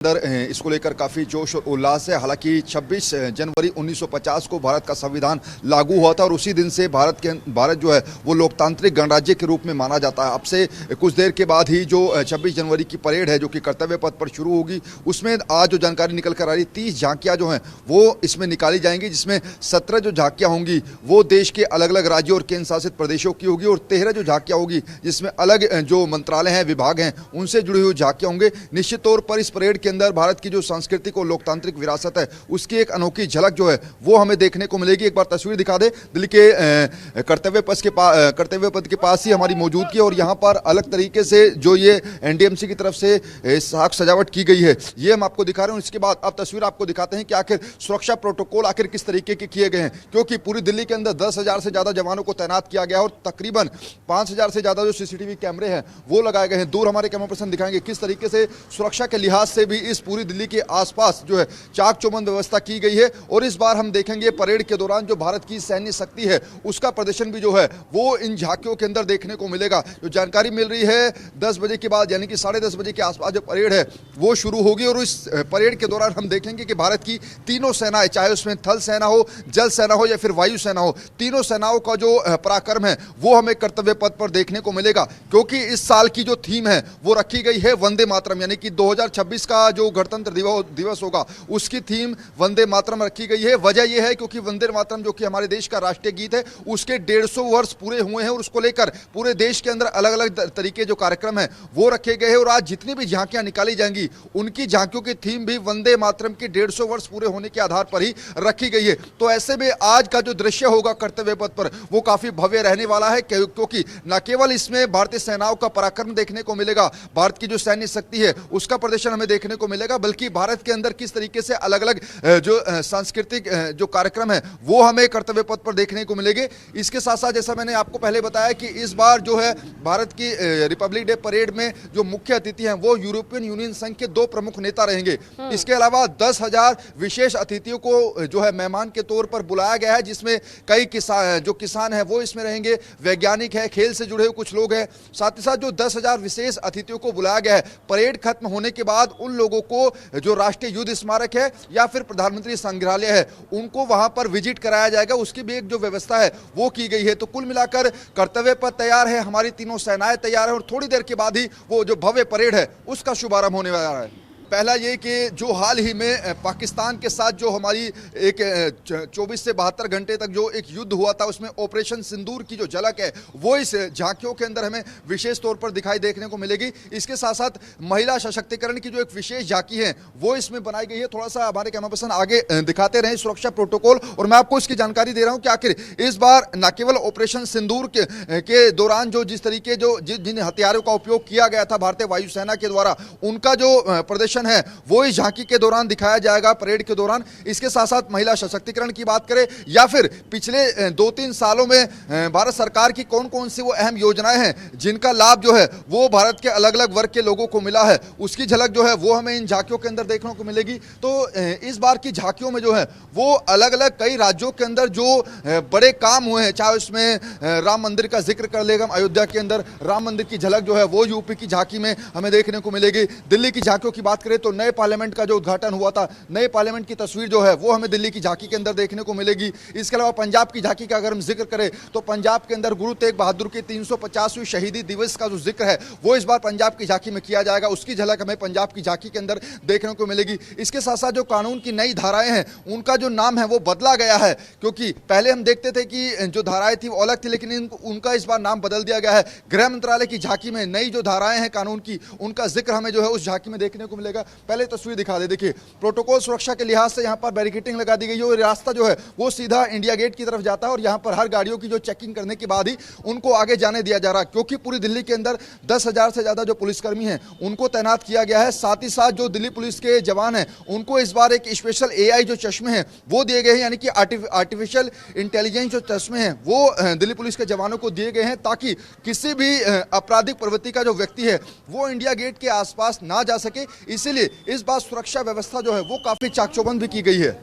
इसको लेकर काफी जोश और उल्लास है। हालांकि 26 जनवरी 1950 को भारत का संविधान लागू हुआ था और उसी दिन से भारत जो है वो लोकतांत्रिक गणराज्य के रूप में माना जाता है। अब से कुछ देर के बाद ही जो 26 जनवरी की परेड है जो कि कर्तव्य पथ पर शुरू होगी, उसमें आज जो जानकारी निकल कर आ रही 30 झांकियां जो हैं वो इसमें निकाली जाएंगी, जिसमें 17 जो झांकियां होंगी वो देश के अलग अलग राज्यों और केंद्र शासित प्रदेशों की होगी और 13 जो झांकियां होगी जिसमें अलग जो मंत्रालय हैं, विभाग हैं, उनसे जुड़ी हुई झांकियां होंगे। निश्चित तौर पर इस परेड के अंदर भारत की जो सांस्कृतिक और लोकतांत्रिक विरासत है उसकी एक अनोखी झलक जो है वो हमें देखने को मिलेगी। एक बार तस्वीर दिखा दे। दिल्ली के कर्तव्य पथ के पास ही हमारी मौजूदगी है और यहाँ पर अलग तरीके से जो ये एनडीएमसी की तरफ से साख सजावट की गई है ये हम आपको दिखा रहे हैं। इसके बाद अब तस्वीर आपको दिखाते हैं कि आखिर सुरक्षा प्रोटोकॉल आखिर किस तरीके के किए गए हैं, क्योंकि पूरी दिल्ली के अंदर 10,000 से ज्यादा जवानों को तैनात किया गया और तकरीबन 5,000 से ज्यादा जो सीसीटीवी कैमरे हैं वो लगाए गए हैं। दूर हमारे कैमरा पर्सन दिखाएंगे किस तरीके से सुरक्षा के लिहाज से भी इस पूरी दिल्ली के आसपास जो है चाक चौबंद व्यवस्था की गई है। और इस बार हम देखेंगे परेड के दौरान जो भारत की सैन्य शक्ति है उसका प्रदर्शन भी जो है वो इन झांकियों के अंदर देखने को मिलेगा। जो जानकारी मिल रही है 10 बजे के बाद यानी कि 10:30 बजे के आसपास जो परेड है वो शुरू होगी और इस परेड के दौरान हम देखेंगे कि भारत की तीनों सेनाएं, चाहे उसमें थल सेना हो, जल सेना हो या फिर वायु सेना हो, तीनों सेनाओं का जो पराक्रम है वो हमें कर्तव्य पथ पर देखने को मिलेगा। क्योंकि इस साल की जो थीम है वो रखी गई है वंदे मातरम, यानी कि 2026 का जो गणतंत्र दिवस होगा उसकी थीम वंदे मातरम रखी गई है। वजह यह है क्योंकि वंदे मातरम जो कि हमारे देश का राष्ट्रीय गीत है उसके 150 वर्ष पूरे हुए हैं और उसको लेकर पूरे देश के अंदर अलग अलग तरीके जो कार्यक्रम है वो रखे गए हैं। और आज जितनी भी झांकियां निकाली जाएंगी उनकी झांकियों की थीम भी वंदे मातरम के 150 वर्ष पूरे होने के आधार पर ही रखी गई है। तो ऐसे में आज का जो दृश्य होगा कर्तव्य पथ पर वो काफी भव्य रहने वाला है, क्योंकि न केवल इसमें भारतीय सेनाओं का पराक्रम देखने को मिलेगा, भारत की जो सैन्य शक्ति है उसका प्रदर्शन हमें देखने को मिलेगा, बल्कि भारत के अंदर किस तरीके से अलग अलग जो सांस्कृतिक जो कार्यक्रम है वो हमें कर्तव्य पथ पर देखने को मिलेंगे। इसके साथ साथ जैसा मैंने आपको पहले बताया कि इस बार जो है भारत की रिपब्लिक डे परेड में जो मुख्य अतिथि हैं वो यूरोपियन यूनियन संघ के 2 प्रमुख नेता रहेंगे। इसके अलावा 10,000 विशेष अतिथियों को जो है मेहमान के तौर पर बुलाया गया है, जिसमें कई किसान है वो इसमें रहेंगे, वैज्ञानिक है, खेल से जुड़े हुए कुछ लोग हैं। साथ ही साथ जो 10,000 विशेष अतिथियों को बुलाया गया है, परेड खत्म होने के बाद उन लोगों को जो राष्ट्रीय युद्ध स्मारक है या फिर प्रधानमंत्री संग्रहालय है उनको वहां पर विजिट कराया जाएगा, उसकी भी एक जो व्यवस्था है वो की गई है। तो कुल मिलाकर कर्तव्य पथ तैयार है, हमारी तीनों सेनाएं तैयार है और थोड़ी देर के बाद ही वो जो भव्य परेड है उसका शुभारंभ होने वाला है। पहला ये कि जो हाल ही में पाकिस्तान के साथ जो हमारी एक 24 से 72 घंटे तक जो एक युद्ध हुआ था उसमें ऑपरेशन सिंदूर की जो झलक है वो इस झांकियों के अंदर हमें विशेष तौर पर दिखाई देखने को मिलेगी। इसके साथ साथ महिला सशक्तिकरण की जो एक विशेष झांकी है वो इसमें बनाई गई है। थोड़ा सा हमारे कैमरा पर्सन आगे दिखाते रहे सुरक्षा प्रोटोकॉल और मैं आपको इसकी जानकारी दे रहा हूं कि आखिर इस बार न केवल ऑपरेशन सिंदूर के दौरान जो जिस तरीके जिन हथियारों का उपयोग किया गया था भारतीय वायुसेना के द्वारा उनका जो प्रदर्शन है वो इस झांकी के दौरान दिखाया जाएगा परेड के दौरान। इसके साथ साथ महिला सशक्तिकरण की बात करें या फिर पिछले 2-3 सालों में भारत सरकार की कौन कौन सी वो अहम योजनाएं हैं जिनका लाभ जो है वो भारत के अलग अलग वर्ग के लोगों को मिला है उसकी झलक जो है वो हमें इन झांकियों के अंदर देखने को मिलेगी। तो इस बार की झांकियों में जो है वो अलग अलग कई राज्यों के अंदर जो बड़े काम हुए हैं, चाहे उसमें राम मंदिर का जिक्र कर लेगा, अयोध्या के अंदर राम मंदिर की झलक जो है वो यूपी की झांकी में हमें देखने को मिलेगी। दिल्ली की झांकियों की बात तो नए पार्लियामेंट का जो उद्घाटन हुआ था, नए पार्लियामेंट की तस्वीर जो है वो हमें दिल्ली की झांकी के अंदर देखने को मिलेगी। इसके अलावा पंजाब की झांकी का अगर हम जिक्र करें तो पंजाब के अंदर गुरु तेग बहादुर के 350वें शहीदी दिवस का जो जिक्र है वो इस बार पंजाब की झांकी में किया जाएगा, उसकी झलक हमें पंजाब की झांकी के अंदर देखने को मिलेगी। इसके साथ साथ जो कानून की नई धाराएं हैं उनका जो नाम है वो बदला गया है, क्योंकि पहले हम देखते थे कि जो धाराएं थी वो अलग थी लेकिन उनका इस बार नाम बदल दिया गया है। गृह मंत्रालय की झांकी में नई जो धाराएं हैं कानून की उनका जिक्र हमें जो है उस झांकी में देखने को मिलेगा। पहले तस्वीर दिखा दे। देखिए प्रोटोकॉल सुरक्षा के लिहाज से यहाँ पर बैरिकेटिंग लगा दी गई है और रास्ता जो है वो सीधा इंडिया गेट की तरफ जाता है और यहाँ पर हर गाड़ियों की जो चेकिंग करने के बाद ही उनको आगे जाने दिया जा रहा है, क्योंकि पूरी दिल्ली के अंदर 10,000 से ज्यादा जो पुलिसकर्मी हैं उनको तैनात किया गया है। साथ ही साथ जो दिल्ली पुलिस के जवान हैं उनको इस बार एक स्पेशल AI जो चश्मे हैं वो दिए गए हैं, यानी कि आर्टिफिशियल इंटेलिजेंस जो चश्मे हैं वो दिल्ली पुलिस के जवानों को दिए गए हैं ताकि किसी भी आपराधिक प्रवृत्ति का जो व्यक्ति है वो इंडिया गेट के आसपास ना जा सके। इसीलिए इस बार सुरक्षा व्यवस्था जो है वो काफी चाक चौबंद भी की गई है।